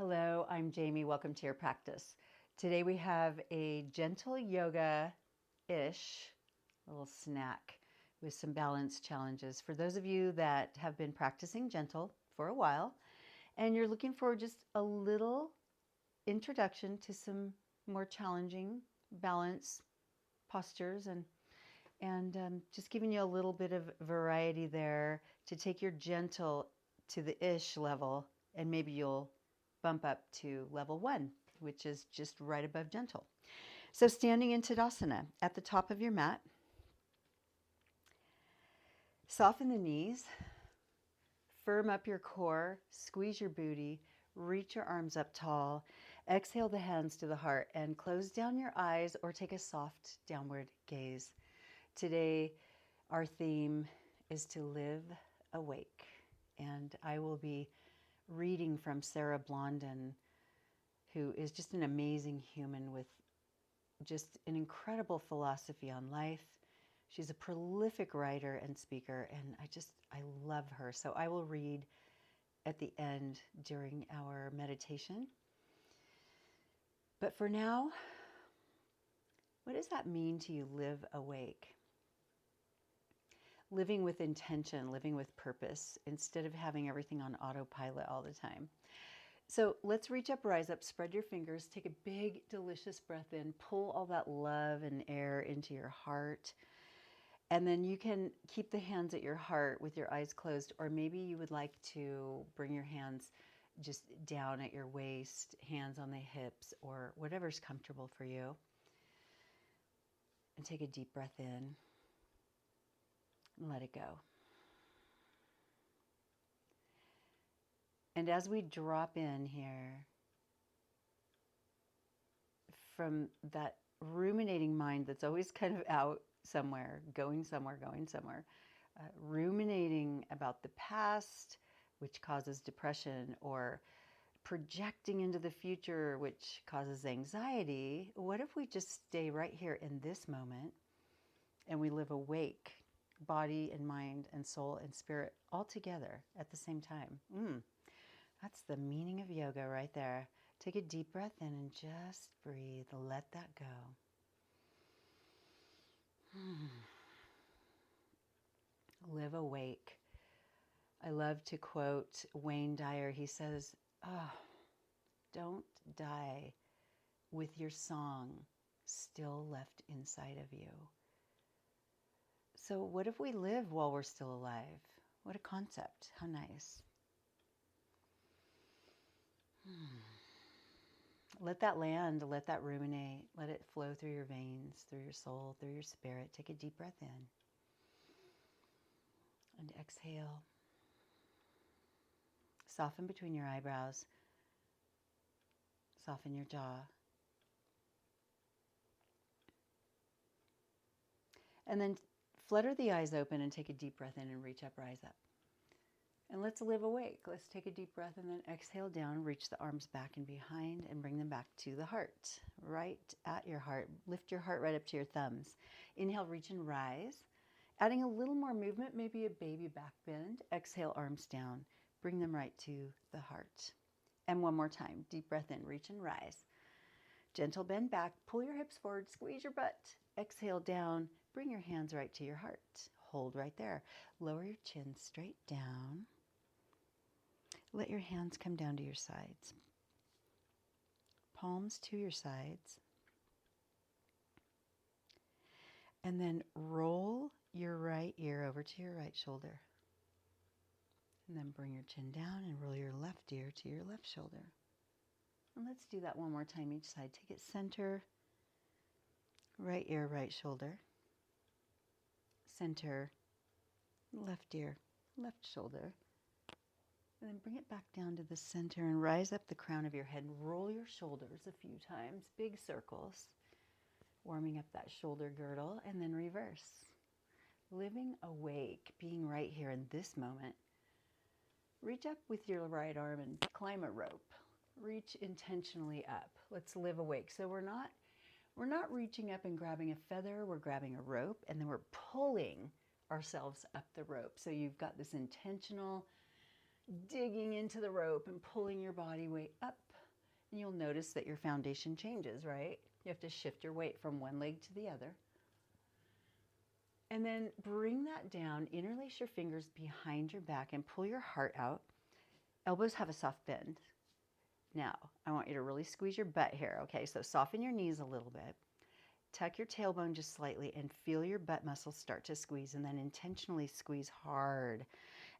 Hello, I'm Jamie. Welcome to your practice. Today we have a gentle yoga-ish little snack with some balance challenges for those of you that have been practicing gentle for a while and you're looking for just a little introduction to some more challenging balance postures and just giving you a little bit of variety there to take your gentle to the ish level, and maybe you'll bump up to level 1, which is just right above gentle. So standing in Tadasana at the top of your mat, soften the knees, firm up your core, squeeze your booty, reach your arms up tall, exhale the hands to the heart, and close down your eyes or take a soft downward gaze. Today, our theme is to live awake, and I will be reading from Sarah Blondin, who is just an amazing human with just an incredible philosophy on life. She's a prolific writer and speaker, and I love her. So I will read at the end during our meditation. But for now, what does that mean to you, live awake? Living with intention, living with purpose, instead of having everything on autopilot all the time. So let's reach up, rise up, spread your fingers, take a big, delicious breath in, pull all that love and air into your heart. And then you can keep the hands at your heart with your eyes closed, or maybe you would like to bring your hands just down at your waist, hands on the hips, or whatever's comfortable for you. And take a deep breath in. And let it go. And as we drop in here from that ruminating mind that's always kind of out somewhere, ruminating about the past, which causes depression, or projecting into the future, which causes anxiety, what if we just stay right here in this moment and we live awake, body and mind and soul and spirit all together at the same time? That's the meaning of yoga right there. Take a deep breath in and just breathe. Let that go. Live awake. I love to quote Wayne Dyer. He says, don't die with your song still left inside of you. So what if we live while we're still alive? What a concept. How nice. Let that land, let that ruminate, let it flow through your veins, through your soul, through your spirit. Take a deep breath in. And exhale. Soften between your eyebrows. Soften your jaw. And then flutter the eyes open and take a deep breath in and reach up, rise up. And let's live awake. Let's take a deep breath and then exhale down, reach the arms back and behind and bring them back to the heart, right at your heart. Lift your heart right up to your thumbs. Inhale, reach and rise. Adding a little more movement, maybe a baby back bend. Exhale, arms down. Bring them right to the heart. And one more time, deep breath in, reach and rise. Gentle bend back, pull your hips forward, squeeze your butt. Exhale down, bring your hands right to your heart. Hold right there. Lower your chin straight down. Let your hands come down to your sides. Palms to your sides. And then roll your right ear over to your right shoulder. And then bring your chin down and roll your left ear to your left shoulder. And let's do that one more time each side. Take it center, right ear, right shoulder. Center, left ear, left shoulder. And then bring it back down to the center and rise up the crown of your head. Roll your shoulders a few times, big circles, warming up that shoulder girdle, and then reverse. Living awake, being right here in this moment. Reach up with your right arm and climb a rope. Reach intentionally up. Let's live awake. So we're not reaching up and grabbing a feather, we're grabbing a rope, and then we're pulling ourselves up the rope. So you've got this intentional digging into the rope and pulling your body weight up And you'll notice that your foundation changes, right? You have to shift your weight from one leg to the other. And then bring that down, interlace your fingers behind your back and pull your heart out. Elbows have a soft bend. Now, I want you to really squeeze your butt here, okay? So soften your knees a little bit. Tuck your tailbone just slightly and feel your butt muscles start to squeeze, and then intentionally squeeze hard.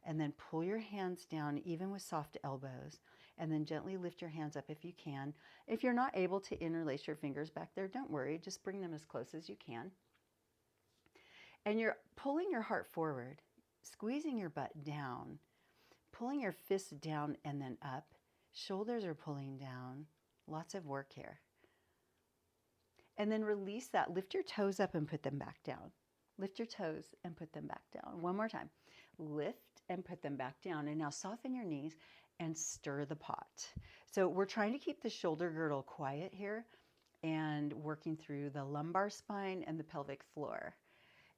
And then pull your hands down, even with soft elbows, and then gently lift your hands up if you can. If you're not able to interlace your fingers back there, don't worry. Just bring them as close as you can. And you're pulling your heart forward, squeezing your butt down, pulling your fists down and then up. Shoulders are pulling down. Lots of work here. And then release that. Lift your toes up and put them back down. Lift your toes and put them back down. One more time. Lift and put them back down. And now soften your knees and stir the pot. So we're trying to keep the shoulder girdle quiet here and working through the lumbar spine and the pelvic floor.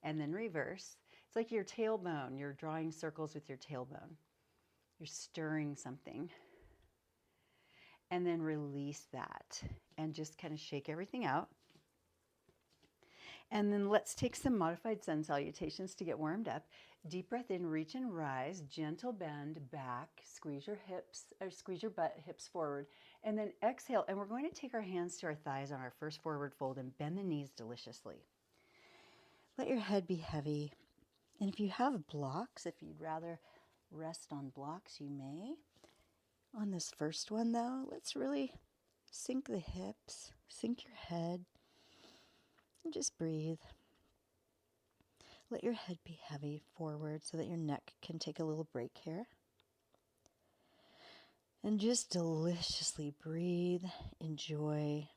And then reverse. It's like your tailbone. You're drawing circles with your tailbone. You're stirring something. And then release that and just kind of shake everything out. And then let's take some modified sun salutations to get warmed up. Deep breath in, reach and rise, gentle bend back, squeeze your hips, or squeeze your butt, hips forward, and then exhale. And we're going to take our hands to our thighs on our first forward fold and bend the knees deliciously. Let your head be heavy. And if you have blocks, if you'd rather rest on blocks, you may. On this first one though, let's really sink the hips, sink your head, and just breathe. Let your head be heavy forward so that your neck can take a little break here. And just deliciously breathe, enjoy.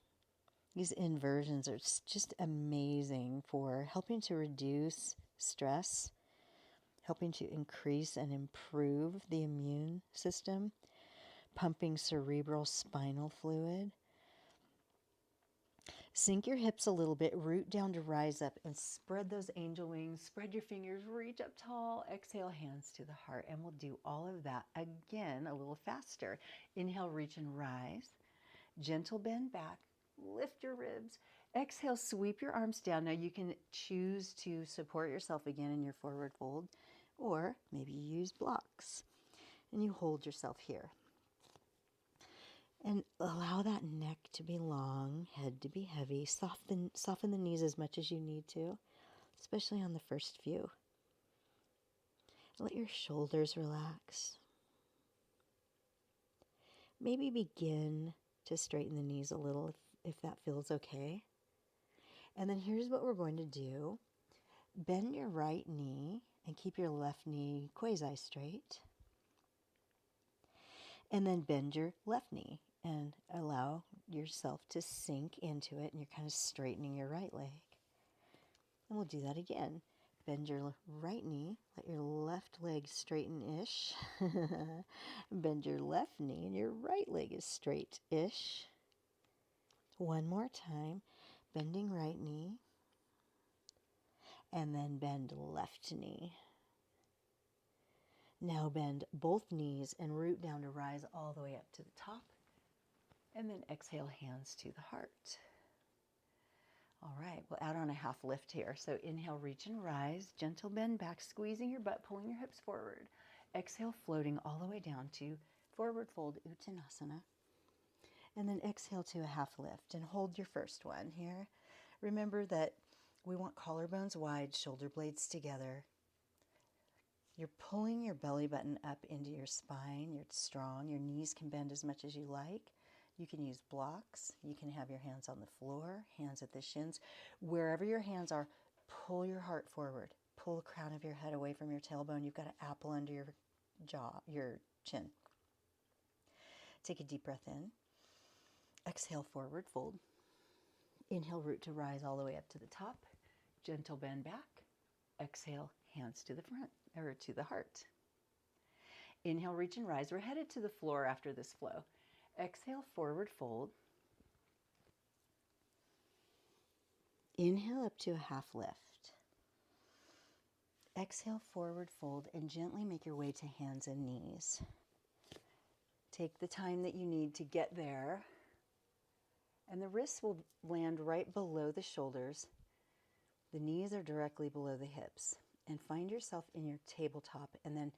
These inversions are just amazing for helping to reduce stress, helping to increase and improve the immune system, pumping cerebral spinal fluid. Sink your hips a little bit, root down to rise up, and spread those angel wings. Spread your fingers, reach up tall. Exhale, hands to the heart. And we'll do all of that again a little faster. Inhale, reach and rise. Gentle bend back. Lift your ribs. Exhale, sweep your arms down. Now you can choose to support yourself again in your forward fold, or maybe you use blocks. And you hold yourself here. And allow that neck to be long, head to be heavy. Soften the knees as much as you need to, especially on the first few. Let your shoulders relax. Maybe begin to straighten the knees a little if that feels okay. And then here's what we're going to do. Bend your right knee and keep your left knee quasi-straight. And then bend your left knee and allow yourself to sink into it, and you're kind of straightening your right leg. And we'll do that again. Bend your right knee, let your left leg straighten-ish. Bend your left knee and your right leg is straight-ish. One more time, bending right knee, and then bend left knee. Now bend both knees and root down to rise all the way up to the top. And then exhale, hands to the heart. All right, we'll add on a half lift here. So inhale, reach and rise. Gentle bend back, squeezing your butt, pulling your hips forward. Exhale, floating all the way down to forward fold, Uttanasana. And then exhale to a half lift and hold your first one here. Remember that we want collarbones wide, shoulder blades together. You're pulling your belly button up into your spine. You're strong. Your knees can bend as much as you like. You can use blocks. You can have your hands on the floor, hands at the shins. Wherever your hands are, pull your heart forward. Pull the crown of your head away from your tailbone. You've got an apple under your jaw, your chin. Take a deep breath in. Exhale, forward fold. Inhale, root to rise all the way up to the top. Gentle bend back. Exhale, hands to the front, or to the heart. Inhale, reach and rise. We're headed to the floor after this flow. Exhale, forward fold. Inhale up to a half lift. Exhale, forward fold, and gently make your way to hands and knees. Take the time that you need to get there. And the wrists will land right below the shoulders. The knees are directly below the hips. And find yourself in your tabletop, and then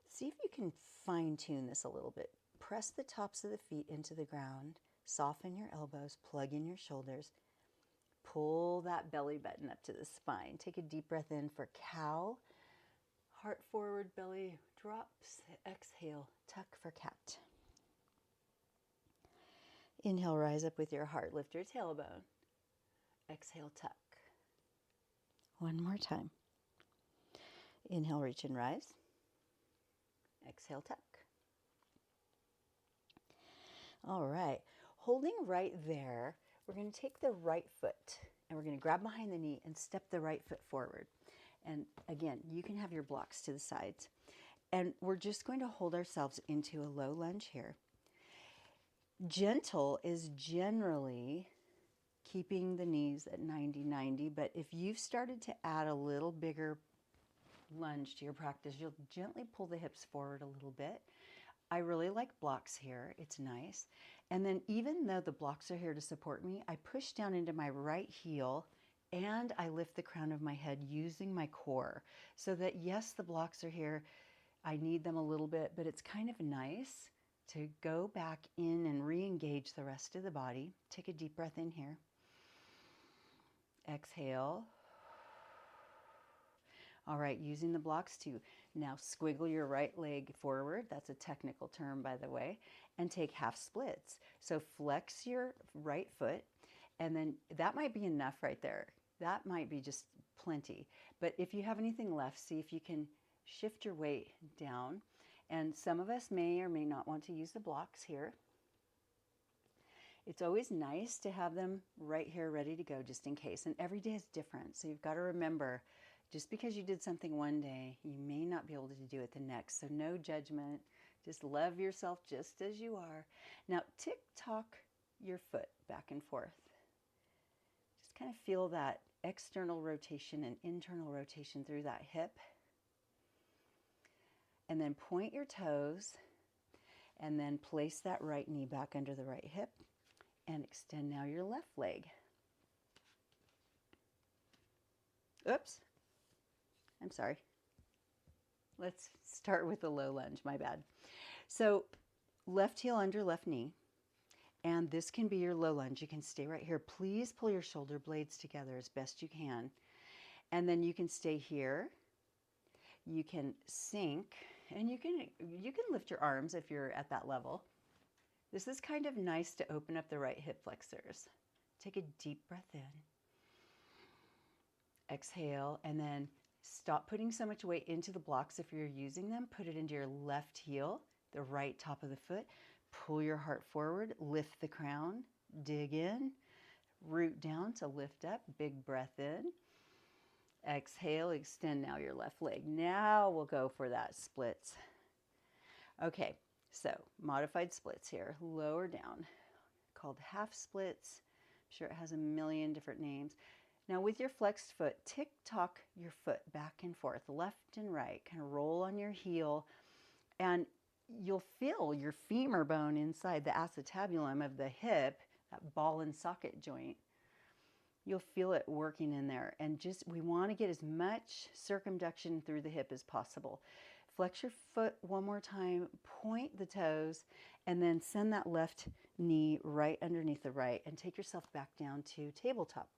see if you can fine tune this a little bit. Press the tops of the feet into the ground, soften your elbows, plug in your shoulders, pull that belly button up to the spine. Take a deep breath in for cow, heart forward, belly drops. Exhale, tuck for cat. Inhale, rise up with your heart, lift your tailbone. Exhale, tuck. One more time. Inhale, reach and rise. Exhale, tuck. All right, holding right there, we're going to take the right foot and we're going to grab behind the knee and step the right foot forward. And again, you can have your blocks to the sides. And we're just going to hold ourselves into a low lunge here. Gentle is generally keeping the knees at 90-90, but if you've started to add a little bigger lunge to your practice, you'll gently pull the hips forward a little bit. I really like blocks here. It's nice. And then even though the blocks are here to support me, I push down into my right heel and I lift the crown of my head using my core so that, yes, the blocks are here. I need them a little bit, but it's kind of nice to go back in and re-engage the rest of the body. Take a deep breath in here. Exhale. All right, using the blocks to now squiggle your right leg forward. That's a technical term, by the way, and take half splits. So flex your right foot, and then that might be enough right there. That might be just plenty. But if you have anything left, see if you can shift your weight down. And some of us may or may not want to use the blocks here. It's always nice to have them right here ready to go just in case. And every day is different. So you've got to remember, just because you did something one day, you may not be able to do it the next. So no judgment. Just love yourself just as you are. Now tick-tock your foot back and forth. Just kind of feel that external rotation and internal rotation through that hip. And then point your toes and then place that right knee back under the right hip and extend now your left leg. Oops. I'm sorry. Let's start with the low lunge, my bad. So left heel under left knee, and this can be your low lunge. You can stay right here. Please pull your shoulder blades together as best you can. And then you can stay here. You can sink, and you can lift your arms if you're at that level. This is kind of nice to open up the right hip flexors. Take a deep breath in. Exhale, and then stop putting so much weight into the blocks if you're using them. Put it into your left heel, the right top of the foot. Pull your heart forward, lift the crown, dig in, root down to lift up, big breath in. Exhale, extend now your left leg. Now we'll go for that splits. Okay, so modified splits here, lower down, called half splits. I'm sure it has a million different names. Now with your flexed foot, tick-tock your foot back and forth, left and right, kind of roll on your heel, and you'll feel your femur bone inside the acetabulum of the hip, that ball and socket joint. You'll feel it working in there, and we want to get as much circumduction through the hip as possible. Flex your foot one more time, point the toes, and then send that left knee right underneath the right and take yourself back down to tabletop.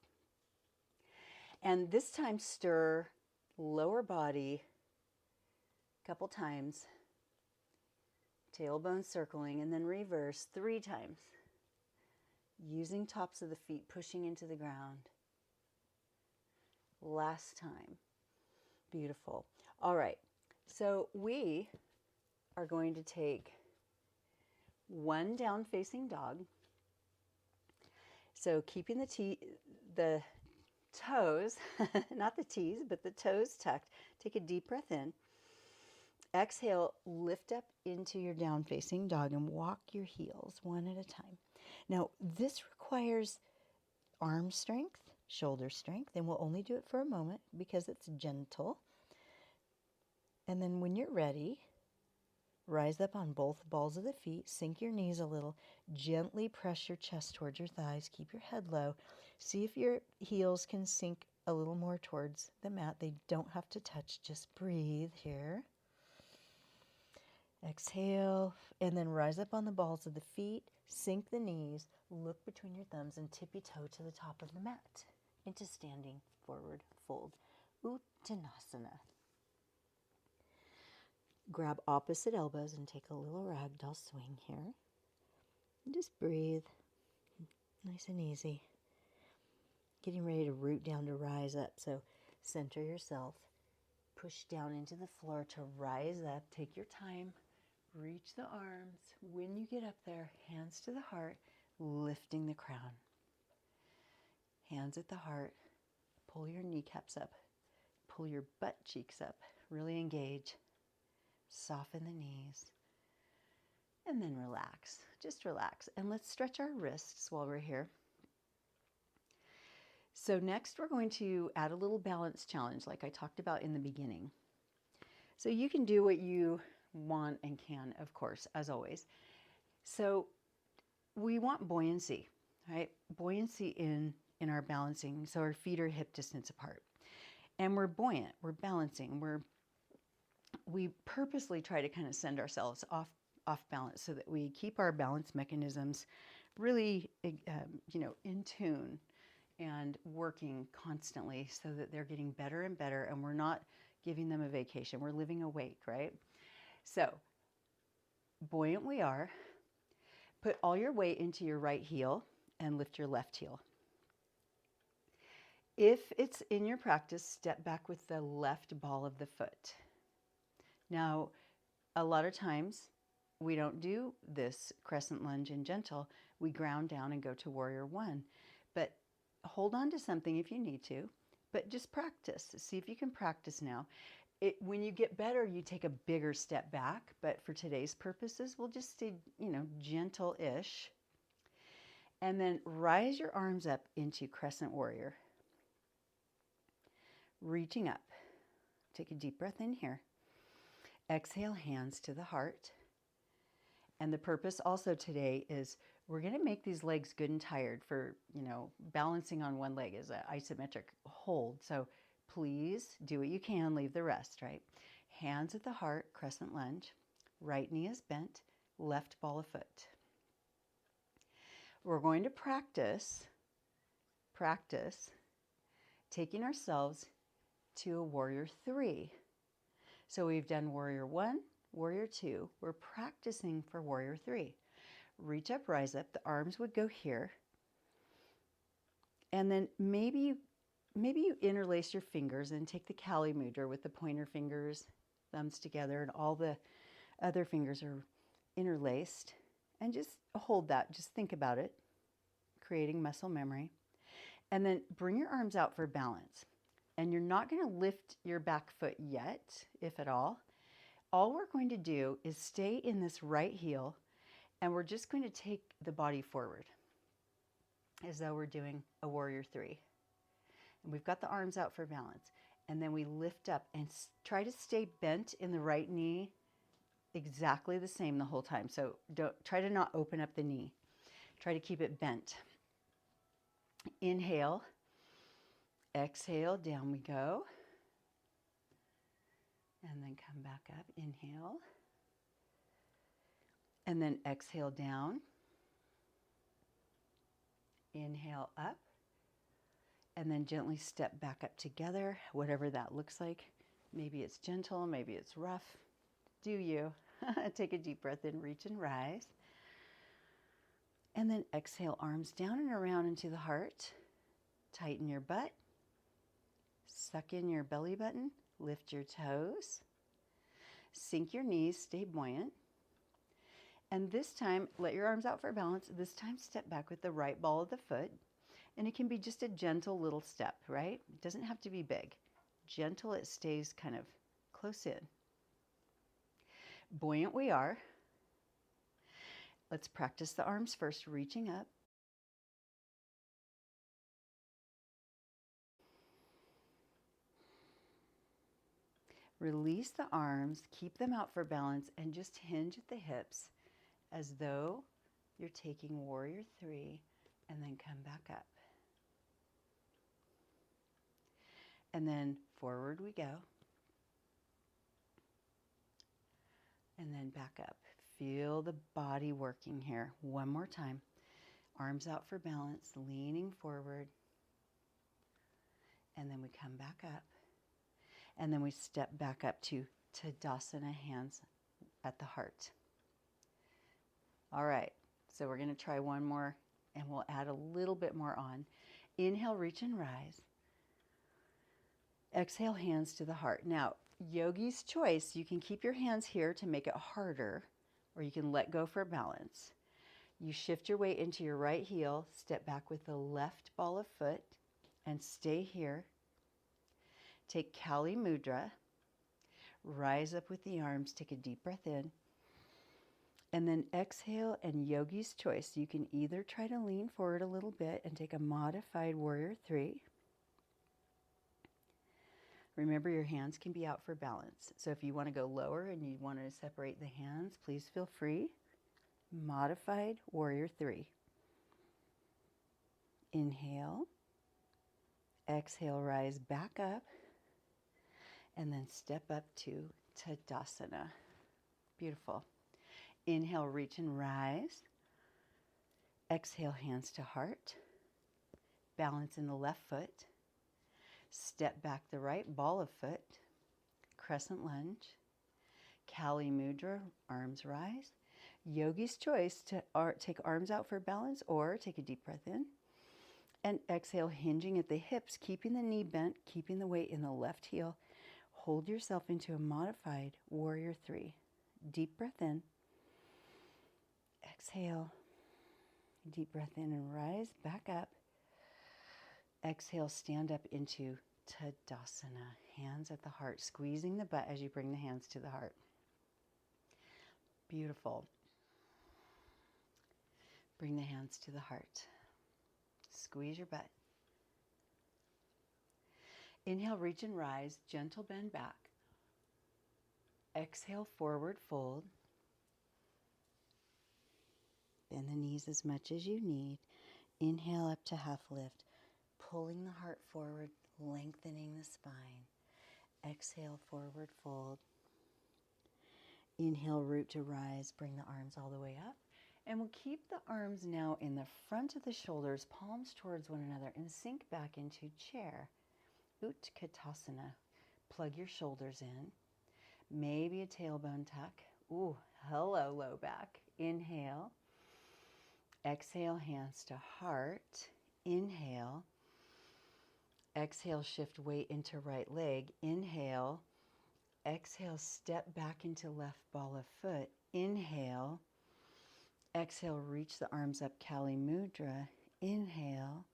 And this time stir lower body a couple times, tailbone circling, and then reverse 3 times, using tops of the feet pushing into the ground. Last time. Beautiful. All right, so we are going to take one down facing dog. So keeping the toes, not the T's, but the toes tucked. Take a deep breath in. Exhale, lift up into your down facing dog and walk your heels one at a time. Now, this requires arm strength, shoulder strength, and we'll only do it for a moment because it's gentle. And then when you're ready, Rise up on both balls of the feet. Sink your knees a little. Gently press your chest towards your thighs. Keep your head low. See if your heels can sink a little more towards the mat. They don't have to touch. Just breathe here. Exhale, and then rise up on the balls of the feet. Sink the knees. Look between your thumbs and tippy toe to the top of the mat into standing forward fold. Uttanasana. Grab opposite elbows and take a little ragdoll swing here. And just breathe, nice and easy. Getting ready to root down to rise up, so center yourself. Push down into the floor to rise up. Take your time. Reach the arms. When you get up there, hands to the heart, lifting the crown. Hands at the heart. Pull your kneecaps up. Pull your butt cheeks up. Really engage. Soften the knees. And then relax. Just relax. And let's stretch our wrists while we're here. So next we're going to add a little balance challenge like I talked about in the beginning. So you can do what you want and can, of course, as always. So we want buoyancy, right? Buoyancy in our balancing. So our feet are hip distance apart. And we're buoyant, we're balancing, we purposely try to kind of send ourselves off balance so that we keep our balance mechanisms really, in tune and working constantly so that they're getting better and better, and we're not giving them a vacation. We're living awake, right? So, buoyant we are. Put all your weight into your right heel and lift your left heel. If it's in your practice, step back with the left ball of the foot. Now, a lot of times we don't do this crescent lunge and gentle. We ground down and go to warrior one. But hold on to something if you need to, but just practice. See if you can practice now. When you get better, you take a bigger step back, but for today's purposes, we'll just stay, gentle-ish. And then rise your arms up into crescent warrior. Reaching up. Take a deep breath in here. Exhale, hands to the heart. And the purpose also today is we're going to make these legs good and tired for, balancing on one leg is an isometric hold. So please do what you can, leave the rest, right? Hands at the heart, crescent lunge. Right knee is bent, left ball of foot. We're going to practice taking ourselves to a warrior three. So we've done warrior one, warrior two. We're practicing for warrior three. Reach up, rise up. The arms would go here. And then maybe you interlace your fingers and take the Kali Mudra with the pointer fingers, thumbs together, and all the other fingers are interlaced. And just hold that. Just think about it, creating muscle memory. And then bring your arms out for balance. And you're not going to lift your back foot yet, if at all. All we're going to do is stay in this right heel, and we're just going to take the body forward as though we're doing a warrior three. And we've got the arms out for balance. And then we lift up and try to stay bent in the right knee exactly the same the whole time. So try to not open up the knee. Try to keep it bent. Inhale. Exhale, down we go. And then come back up. Inhale. And then exhale down. Inhale up. And then gently step back up together, whatever that looks like. Maybe it's gentle, maybe it's rough. Do you? Take a deep breath in, reach and rise. And then exhale, arms down and around into the heart. Tighten your butt. Suck in your belly button. Lift your toes. Sink your knees, stay buoyant. And this time, let your arms out for balance. This time, step back with the right ball of the foot. And it can be just a gentle little step, right? It doesn't have to be big. Gentle, it stays kind of close in. Buoyant we are. Let's practice the arms first, reaching up. Release the arms, keep them out for balance, and just hinge at the hips as though you're taking warrior three, and then come back up. And then forward we go. And then back up. Feel the body working here. One more time. Arms out for balance, leaning forward. And then we come back up. And then we step back up to Tadasana, hands at the heart. All right, so we're going to try one more, and we'll add a little bit more on. Inhale, reach and rise. Exhale, hands to the heart. Now, yogi's choice, you can keep your hands here to make it harder, or you can let go for balance. You shift your weight into your right heel, step back with the left ball of foot, and stay here. Take Kali Mudra, rise up with the arms, take a deep breath in, and then exhale, and yogi's choice. You can either try to lean forward a little bit and take a modified warrior three. Remember, your hands can be out for balance. So if you want to go lower and you want to separate the hands, please feel free. Modified warrior three. Inhale. Exhale, rise back up. And then step up to Tadasana. Beautiful. Inhale, reach and rise. Exhale, hands to heart. Balance in the left foot. Step back the right ball of foot. Crescent lunge. Kali Mudra, arms rise. Yogi's choice to take arms out for balance or take a deep breath in. And exhale, hinging at the hips, keeping the knee bent, keeping the weight in the left heel. Hold yourself into a modified warrior three. Deep breath in. Exhale. Deep breath in and rise back up. Exhale, stand up into Tadasana. Hands at the heart, squeezing the butt as you bring the hands to the heart. Beautiful. Bring the hands to the heart. Squeeze your butt. Inhale, reach and rise, gentle bend back. Exhale, forward fold. Bend the knees as much as you need. Inhale up to half lift, pulling the heart forward, lengthening the spine. Exhale, forward fold. Inhale, root to rise, bring the arms all the way up. And we'll keep the arms now in the front of the shoulders, palms towards one another, and sink back into chair. Utkatasana. Plug your shoulders in. Maybe a tailbone tuck. Ooh, hello, low back. Inhale. Exhale, hands to heart. Inhale. Exhale, shift weight into right leg. Inhale. Exhale, step back into left ball of foot. Inhale. Exhale, reach the arms up, Kali Mudra. Inhale.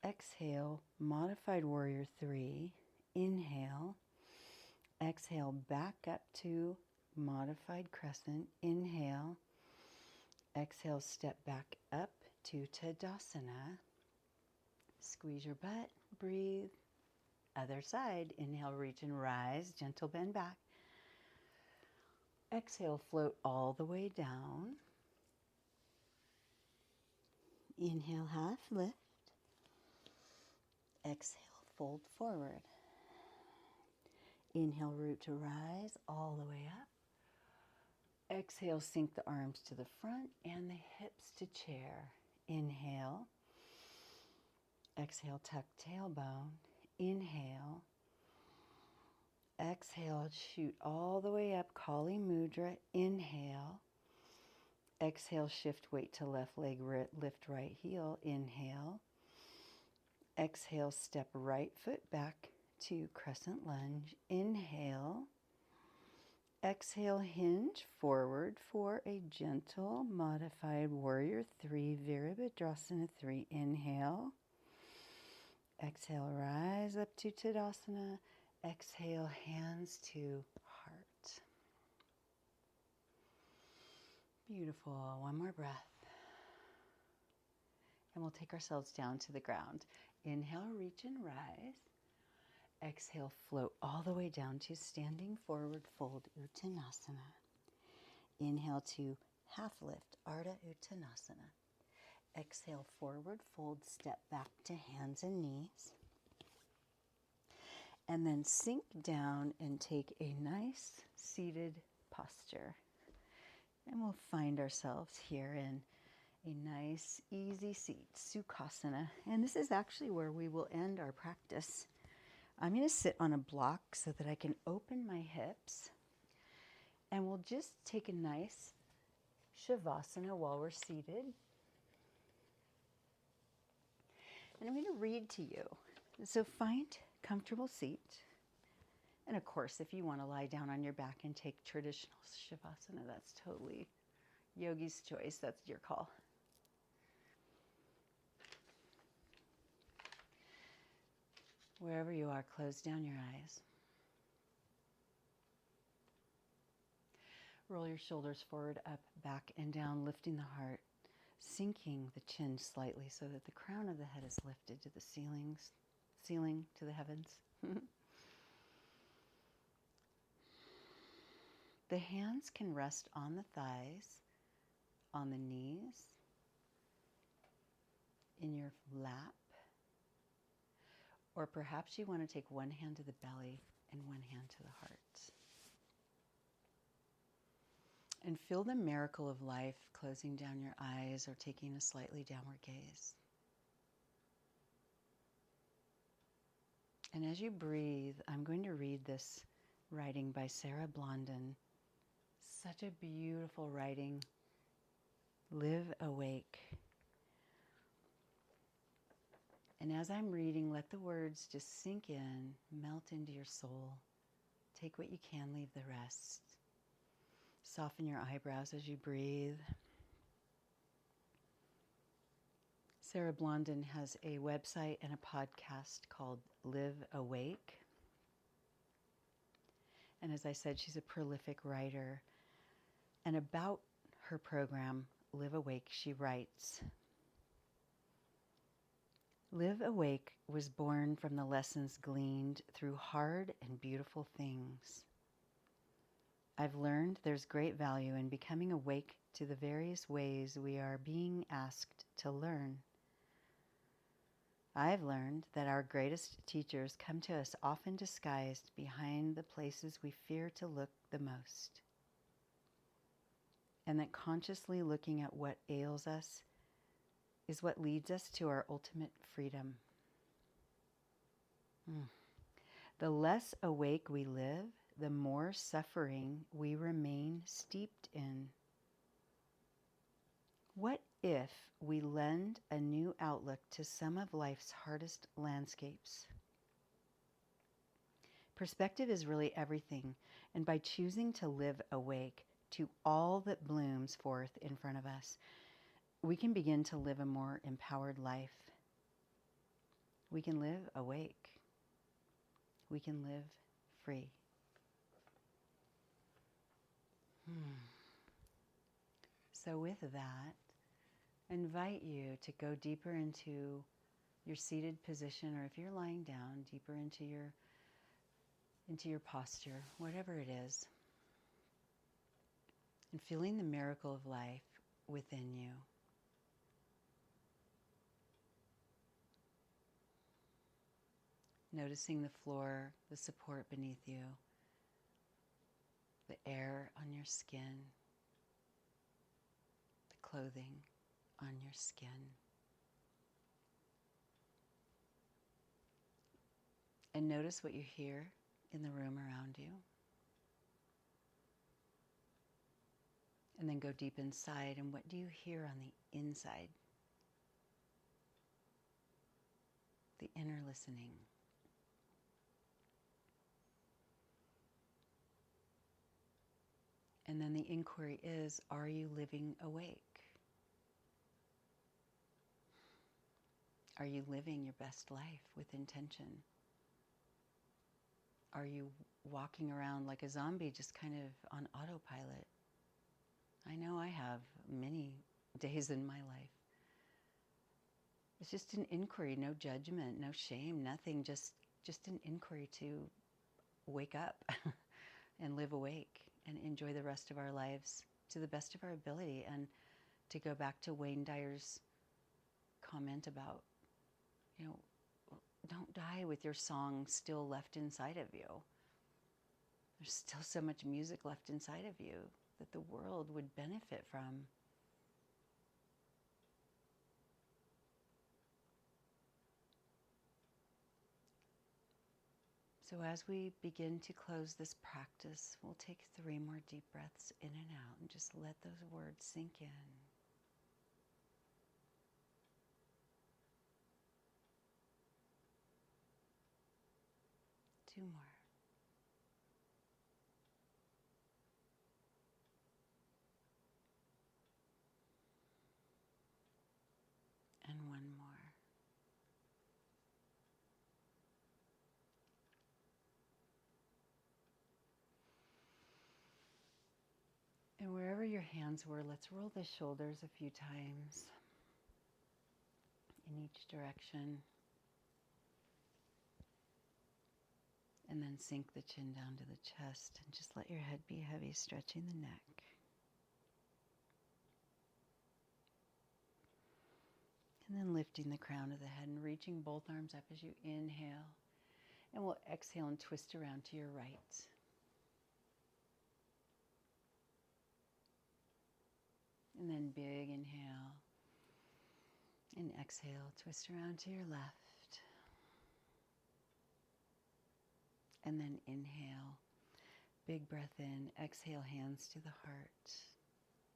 Exhale, modified warrior three. Inhale. Exhale, back up to modified crescent. Inhale. Exhale, step back up to Tadasana. Squeeze your butt, breathe. Other side. Inhale, reach and rise, gentle bend back. Exhale, float all the way down. Inhale, half lift. Exhale, fold forward. Inhale, root to rise all the way up. Exhale, sink the arms to the front and the hips to chair. Inhale. Exhale, tuck tailbone. Inhale. Exhale, shoot all the way up, Kali Mudra. Inhale. Exhale, shift weight to left leg, lift right heel. Inhale. Exhale, step right foot back to crescent lunge. Inhale. Exhale, hinge forward for a gentle modified warrior three, Virabhadrasana 3. Inhale. Exhale, rise up to Tadasana. Exhale, hands to heart. Beautiful. One more breath. And we'll take ourselves down to the ground. Inhale, reach and rise. exhale, float all the way down to standing forward fold Uttanasana. Inhale to half lift, Ardha Uttanasana. Exhale, forward fold, step back to hands and knees. And then sink down and take a nice seated posture. And we'll find ourselves here in a nice, easy seat, Sukhasana. And this is actually where we will end our practice. I'm going to sit on a block so that I can open my hips. And we'll just take a nice Shavasana while we're seated. And I'm going to read to you. So find a comfortable seat. And of course, if you want to lie down on your back and take traditional Shavasana, that's totally yogi's choice. That's your call. Wherever you are, close down your eyes. Roll your shoulders forward, up, back, and down, lifting the heart, sinking the chin slightly so that the crown of the head is lifted to the ceiling to the heavens. The hands can rest on the thighs, on the knees, in your lap, or perhaps you want to take one hand to the belly and one hand to the heart. And feel the miracle of life closing down your eyes or taking a slightly downward gaze. And as you breathe, I'm going to read this writing by Sarah Blondin. Such a beautiful writing. Live awake. And as I'm reading, let the words just sink in, melt into your soul. Take what you can, leave the rest. Soften your eyebrows as you breathe. Sarah Blondin has a website and a podcast called Live Awake. And as I said, she's a prolific writer. And about her program, Live Awake, she writes, Live Awake was born from the lessons gleaned through hard and beautiful things. I've learned there's great value in becoming awake to the various ways we are being asked to learn. I've learned that our greatest teachers come to us often disguised behind the places we fear to look the most. And that consciously looking at what ails us is what leads us to our ultimate freedom. The less awake we live, the more suffering we remain steeped in. What if we lend a new outlook to some of life's hardest landscapes? Perspective is really everything, and by choosing to live awake to all that blooms forth in front of us, we can begin to live a more empowered life. We can live awake. We can live free. So with that, I invite you to go deeper into your seated position, or if you're lying down, deeper into your posture, whatever it is, and feeling the miracle of life within you. Noticing the floor, the support beneath you, the air on your skin, the clothing on your skin. And notice what you hear in the room around you. And then go deep inside, and what do you hear on the inside? The inner listening. And then the inquiry is, are you living awake? Are you living your best life with intention? Are you walking around like a zombie, just kind of on autopilot? I know I have many days in my life. It's just an inquiry, no judgment, no shame, nothing, just just an inquiry to wake up and live awake and enjoy the rest of our lives to the best of our ability. And to go back to Wayne Dyer's comment about, you know, don't die with your song still left inside of you. There's still so much music left inside of you that the world would benefit from. So as we begin to close this practice, we'll take 3 more deep breaths in and out and just let those words sink in. Two more. And 1 more. And wherever your hands were, let's roll the shoulders a few times in each direction. And then sink the chin down to the chest and just let your head be heavy, stretching the neck. And then lifting the crown of the head and reaching both arms up as you inhale. And we'll exhale and twist around to your right. And then big inhale. And exhale, twist around to your left. And then inhale, big breath in, exhale, hands to the heart.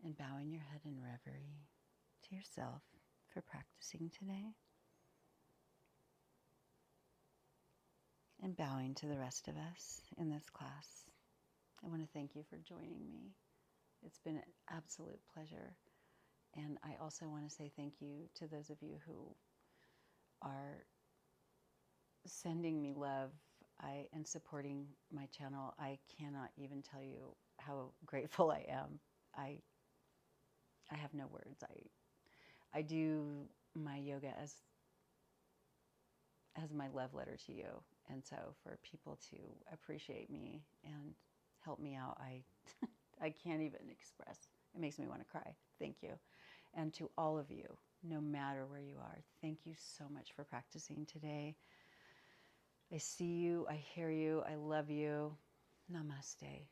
And bowing your head in reverie to yourself for practicing today. And bowing to the rest of us in this class. I want to thank you for joining me. It's been an absolute pleasure. And I also want to say thank you to those of you who are sending me love and supporting my channel. I cannot even tell you how grateful I am. I have no words. I do my yoga as my love letter to you. And so for people to appreciate me and help me out, I can't even express. It makes me want to cry. Thank you. And to all of you, no matter where you are, thank you so much for practicing today. I see you, I hear you, I love you. Namaste.